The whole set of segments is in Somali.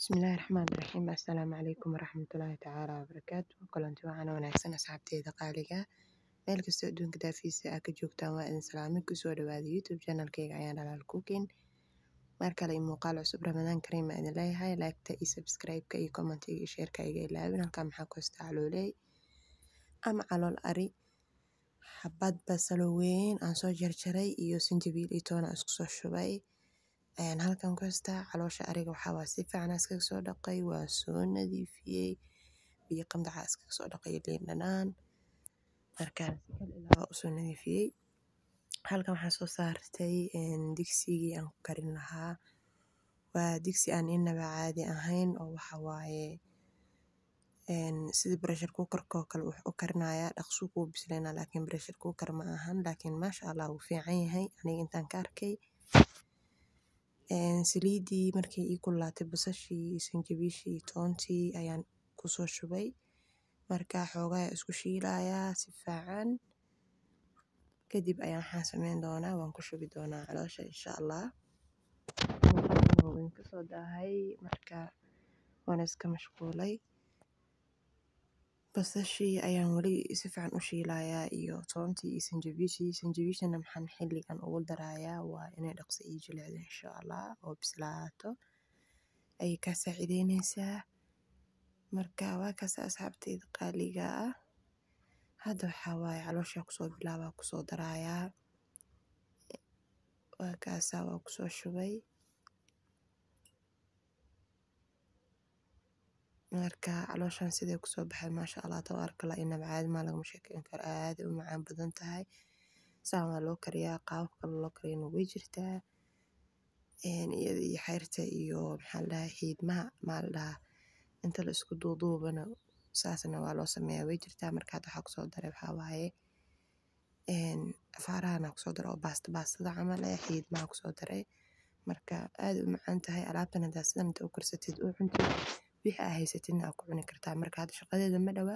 بسم الله الرحمن الرحيم السلام عليكم ورحمة الله تعالى وبركاته كلنتي waxaan wanaagsan asxaabteyda qaaliga meel kasta adduunka daafiisa aad ka joogtaan waa idin salaami ku soo dhawaada youtube channelkayga ayaan dhalaal cooking mar kale muuqaal cusub ramadaan kariim aan idin leeyahay like-ta iyo subscribe-ka iyo comment-iga iyo share-ka iga ilaawin halkan maxaa ku haystaa calooley ama calool ari xabad basal weyn aan soo jarjaray iyo sinjibiil iyo toon isku soo shubay halkan ku haystaa caloosha ariga waxaa waa si fiican iskaga soo dhaqay waa soo nadiifiyey biyo qandaca iskaga soo dhaqay liin dhanaan markaas ilaa soo nadiifiyey halkan waxaan soo saartay digsigii aan ku karin lahaa waa digsi aan inaba caadi ahayn oo waxa waaye sida pressure cooker oo kale wax u karinaya dhaqso ku bisleena laakiin pressure cooker ma ahan laakiin maasha Allah wuu fiican yahay aniga intaan ka arkay saliidii markii ii kululaatay basashii sinjibiishii toontii ayaan ku soo shubay marka xoogaa isku shiilayaa si fiican kadib ayaan waxaan sameyn doonaa waan ku shubi doonaa caloosha insha Allah waan ka soo daahay marka waan iska mashquulay basashii ayaan wali si fiican u shiilayaa iyo toontii iyo sinjibiishana maxaan xilligan ugu darayaa waa inay dhaqso ii jilicdo insha Allah oo bislaato ay ka saacideynaysaa marka waa kaas asxaabteyda qaaliga ah hadda waxaa waaye caloosha kusoo bilaabaa kusoo darayaa waa kaas waa kusoo shubay marka calooshan sidee kusoo baxay maasha Allah tabaarakallah inaba caadi ma laga sheekeyn karo aad u macaan badan tahay saan waa loo kariyaa qaab kale loo kariyana way jirtaa iyo xayrta iyo maxaa la dhahaa xiidmaha maaldaha inta la isku duuduubana saasna waa loo sameeyaa way jirtaa marka hadda waxaa kusoo daray waxaa waaye faarahana kusoo daray oo baastada camal xiidmaha kusoo daray marka aad u macaan tahay alaabtan haddaa sidan inta u karsatid oo cuntid wixii aad haysatidna aad ku cuni kartaa marka hadda shaqadeeda ma dhawa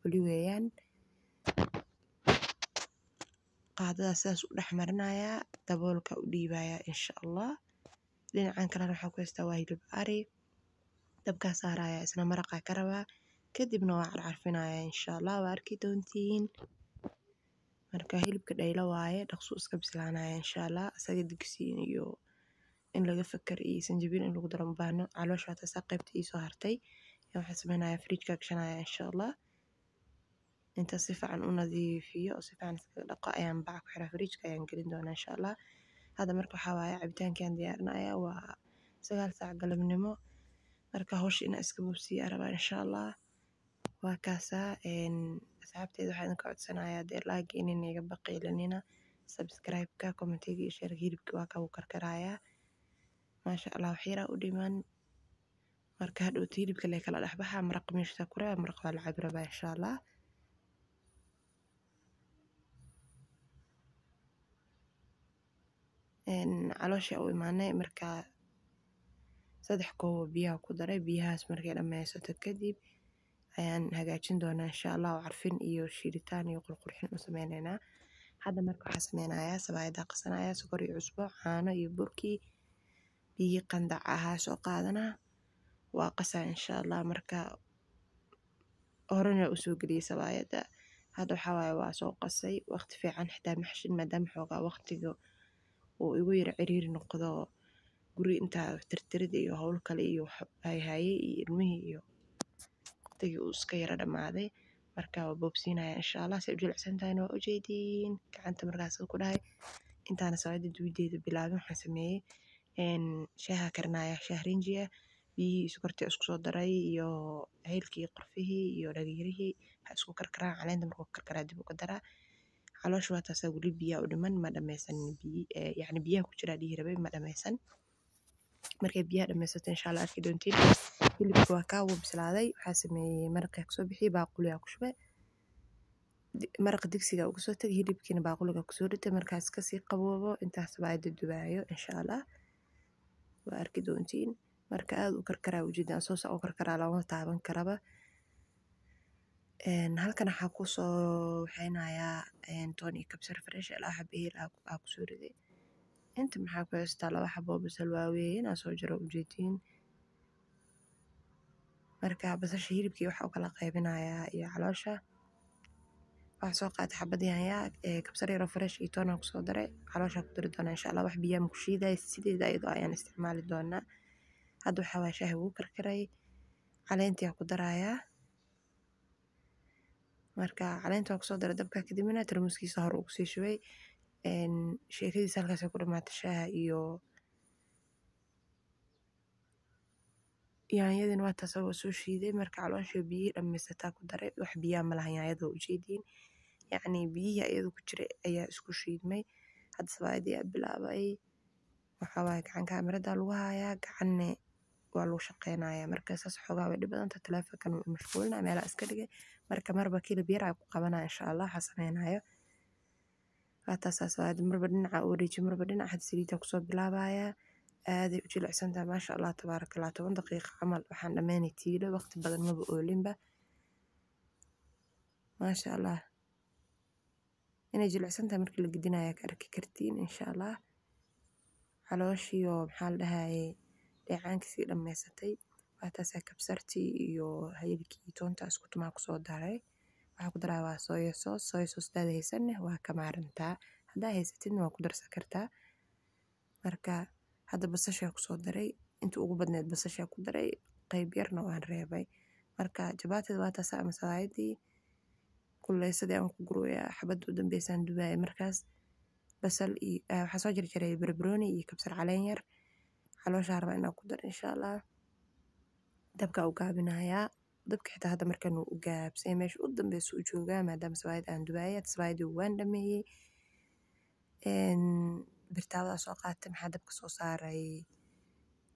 wali weeyaan qaadada sidaas u dhex marinayaa daboolka u dhiibayaa insha Allah dhinacan kalena waxaa ku haystaa waa hilib ari dabkaa saarayaa isna maraqa ka rabaa kadibna waa carcarfinayaa insha Allah waa arki doontiin marka hilibka dhaylo waaye dhaqso iska bislaanaya insha Allah asaga digsi iyo in laga fakar iyo sinjibiil in lagu daro baano caloosha taas qaybta ii soo hartay waxaan sameynayaa fridge-ka gashanaya insha Allah inta si fiican u nadiifiyo oo si fiican iskaga dhaqo ayaan bac ku xiraa fridge-ka ayaan gelin doonaa insha Allah hadda marka waxaa waaye cabitaankan diyaarinayaa waa 9 saac galabnimo marka hawsha ina iska boobsiyo araba insha Allah waa kaasa asxaabteyda waxaan idinka codsanayaa dee like inay iga baqiilanina subscribe-ka comment-iga iyo share hilibka waa ka karkarayaa maasha Allah waxyara u dhiman marka hadhow hilibka la kala dhaxbaxa maraq meesha ku reeba maraq waa la cabiraba insha Allah caloosha u imaanay marka 3 koob biyo ku daray biyahaas markay dhameysato kadib ayaan hagaajin doonaa insha Allah carfin iyo shiilitaan iyo qurxin u sameeynaa hadda marka waxaan sameynayaa sabaayada qasanaya sokor iyo cusbo caano iyo burki biyo qandac ah soo qaadana waa qasaa insha Allah marka horena u soo galiyay sabaayada hadda waxa waaye waa soo qasay waqti fiican xitaa maxshin maadaama xoogaa waqtiga uu igu yar ciriiri noqdo guri inta tirtirida iyo hawl kale iyo hayay iyo ilmihii iyo waqtiga uu iska yara dhamaaday marka waa boobsiinaya insha Allah si jilicsan tahay waa u jeedin gacanta markaas ku dhahay intaana saacada duudeeda bilaabay waxaan sameeyay shaaha karnaya shaah rinjiya biyihii sokorta isku soo daray iyo heelkii qorfihii iyo dhageerihii waxa isku karkaraan caleenta markuu karkaraa dib u daraa caloosha waa taas wali biyo u dhiman ma dhameysan yani biyaha ku jira dhihi rabay ma dhameysan markay biyaha dhameysato insha Allah arki doontiin hilibka waa ka bislaaday waxaa sameeyay maraqa ka soo bixiyay baaquliga ku shubay maraq digsiga ugu soo tagay hilibkiina baaquliga ku soo dhitay markaas ka sii qaboobo intaas baa dudubayo insha Allah waa arki doontiin marka aad u karkaraa ujeedaan soo u karkaraa lama taaban karaba halkan waxaa ku soo waxaynayaa toon iyo kabsar fresh ilaa xabeel ku soo riday inta maxaa ku haystaa 2 xabo basal waaweyn aan soo jaro ujeedin marka basasha hilibkii waxa u kala qaybinayaa iyo caloosha. waxaa soo qaatay xabad yaanya kabsar yar oo fresh iyo toon aan kusoo daray. caloosha ku dari doonaa insha Allah. wax biyaa ma ku shiiday sideeda iyadoo ayaan isticmaali doonaa. hadda waxaa waa shaahi wuu karkaray, caleentii aan ku darayaa. marka caleenta waan kusoo daray dabka kadibna tarmuuskiisa hore ugu sii shubay. sheekadiisa halkaas ku dhamaatay shaaha iyo yaanyadina waa taas oo soo shiiday. marka caloosha biyihii dhammaysataa ku daray. wax biyaa ma lahan yaanyada oo ujeediin, yacni biyihii iyada ku jiray ayaa isku shiidmay. hadda sabaayadii ayaa bilaabay. waxaa waaye gacan kaamirada lagu hayaa, gacanne waa lagu shaqeynayaa. marka saas xoogaa way dhib badanta. taleefankan wuu mashquulina meelaha iska dhigay. marka marba kilib yar aan ku qabanaya insha Allah waxaa sameynayo. waa taasaas waaye marba dhinaca u wareejiyo marba dhinaca. hadda saliidda kusoo bilaabayaa. aaday u jilicsantahay maasha Allah tabaaraka Allah. 10 daqiiqo camal waxaan dhammaanay tiilo, waqti badan maba oolinba. maasha Allah inay jilicsantahay markii la gedinayo ka arki kartiin insha Allah. calooshiyo maxaa la dhahaye dheecaankii dhammaysatay. waa taas kabsartii iyo hilibkii toonta isku tumaa kusoo daray. waxaa ku daraa waa soy sauce. soy sauce daad haysanne waa ka maarantaa, haddaa haysatidna waa ku darsan kartaa. marka hadda basasha kusoo daray. inta ugu badneed basasha ku daray, qayb yarna waan reebay. marka jabaatida waa taas ama sawaayadii kuleysadii aan ku guraya. xabadda u dambeysaan dubaaya. markaas basal iyo waxaa soo jarjaray barbarooni iyo kabsar caleen yar. caloosha rabaa inaan ku daro insha Allah. dabka u gaabinayaa. dabka xitaa hadda markan uu u gaabsay meesha u dambeysa u joogaa maadaama sawaayad aan dubaaya. sawaayadii waan dhameeyey. birtaawada soo qaatay. maxaa dabka soo saaray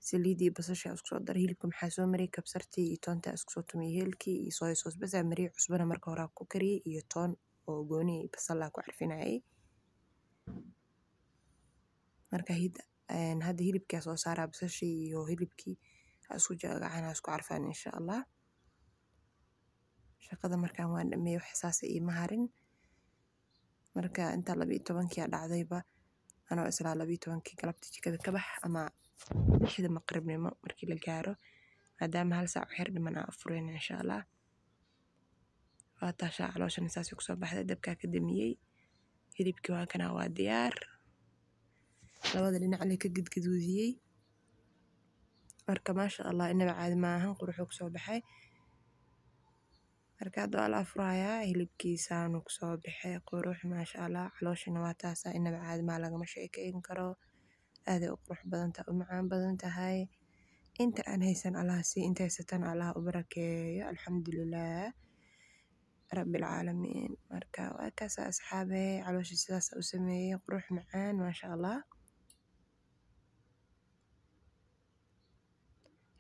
saliidii basasha isku soo daray. hilibka maxaa soo mariyay kabsartii iyo toonta isku soo tumiyay. heelkii iyo soy sauce bas aan mariyay. cusbana marka hore ku kariyay iyo toon oo gooni basal ku carfinayay. marka hadda hilibka soo saaraa basashii iyo hilibkii isku jagacana isku carfaan insha Allah. shaqada markaan waan dhameeyay wax saas ima harin. marka inta 12 dhacdayba anoo isla 12 galabtii jikada ka bax ama 6 maqribnimo markii la gaaro maadaama hal saac xir dhiman aan afureen insha Allah. waa taasha calooshan saas ku soo baxday. dabka ka damiyay. hilibkii waa kana waa diyaar. labada dhinac la ka gidgidudiyay. marka maasha Allah inaba caadi ma ahan quruxu ku soo baxay. marka hadda waa la afurayaa. hilibkiisaanu ku soo baxay qurux maasha Allah. calooshina waa taasa inaba caadi ma lagama sheekeyn karo. aaday u qurux badan tahay, u macaan badan tahay. inta aan haysan Allah si inta haysatan Allah u barakeeyo. alxamdulillah rabbil caalamiin. marka waa kaas asxaabe calooshi sidaas u sameeyay qurux macaan maasha Allah.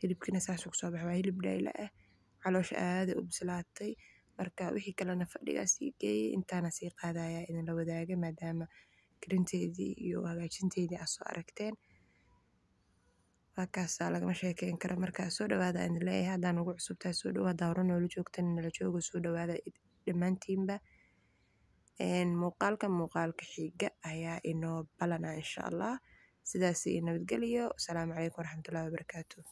hilibkina saas ku soo baxay. waa hilib dhayla ah. caloosha aad u bislaatay. marka wixii kalena fadhigaas ii geeyay. intaana sii qaadaya idin la wadaaga maadaama karinteedii iyo hagaajinteedii aad soo aragteen. waa kaas lagama sheekeyn karo. marka soo dhawaada idin leeyahay. haddaan ugu cusub tahay soo dhawaada. hore noola joogtan nala joogo soo dhawaada dhammaantiinba. muuqaalka xiga ayaa inoo balana insha Allah. sidaas nabadgelyo. asalaamu calaykum waraxmatullaahi wabarakaatuh.